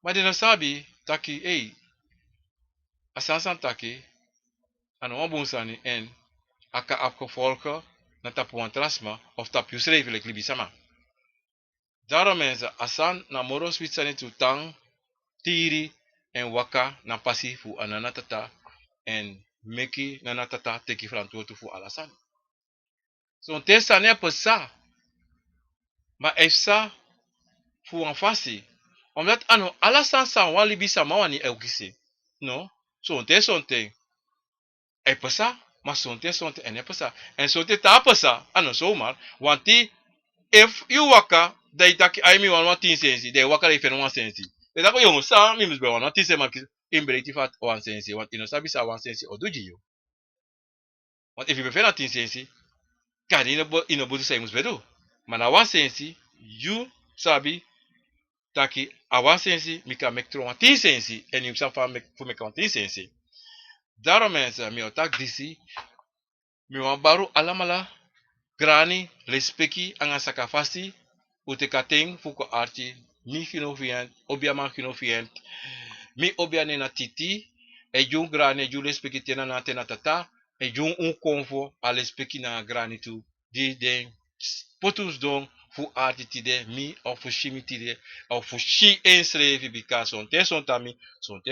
maar de sabi taki asansan taki ano wabun sani en aka afgevolgen na tapuan trasma of tapu schrijfelijk libi sama daarom mensen asan na moros witsani tutang tiri en waka na pasi fu ananatata en meki nanatata teki frantuotu fu alasan so tesa ne pesa ma efsa fu an fasi omdat ano alasan san wali bisa mawani eukisi no so te sonte e pesa ma sonte en e pesa en sonte ta pesa ano zomaar want die if you waka dai taki ai mi wan tin sensi de waka de fen wan sensi de dako yo sa mi mus be wan tin se ma imbreti fat wan sensi want ino sabi sa wan sensi oduji yo want if you be fen tin sensi kadi ino butu sai mus bedo mana wan sensi you sabi taki awan sensi mi ka mek tro wan tin sensi en you sa fa mek fu mek wan tin sensi daarom mensen mi otak disi mi wan baru alamala grani respecti anga sakafasi utekating fuko arti mi finovient obiama finovient mi obiane na titi e jung grani ju respecti tena na tena tata e jung un convo a respecti na grani tu di den potus don fu arti tide mi of fu shimi tide of fu shi ensrevi because son te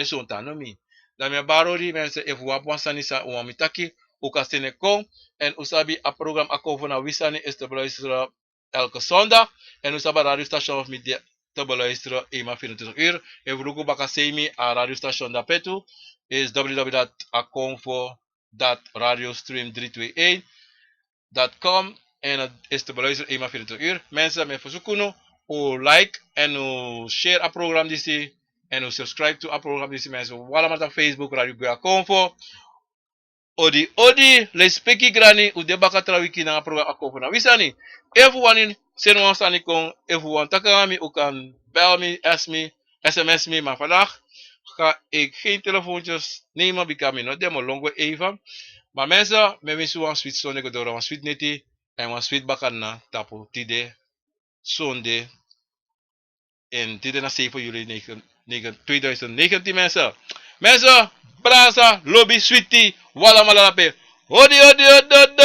son tanomi da mi barori mensen e fu wapwansani sa uamitaki ukaseneko en usabi a program akovo na wisani is te beluisteren elke zondag. En usabi radiostation of media te beluisteren eenmaal 24 uur. En vroeger bakasemi a radiostation da petu is www.akonvo.radiostream321.com en het is te beluisteren eenmaal 24 uur. Mensen met verzoeken u like en u share a program disi en u subscribe to a program disi mensen. Wala maar op Facebook Radio Goya Convo. Odi lespeki grani u debaka trawiki na program akovo na wisani everyone sen wan sani kon everyone takami u kan bel me ask me sms me maar vandaag ga ik geen telefoontjes nemen because no demo longo even maar mensen me wens u een sweet sonne door een sweet neti en een sweet bakana tapu tide sonde en tide na 7 juli 2019 mensen Plaza, lobby, sweetie, wala malalape. Odi, odi, odi, odi,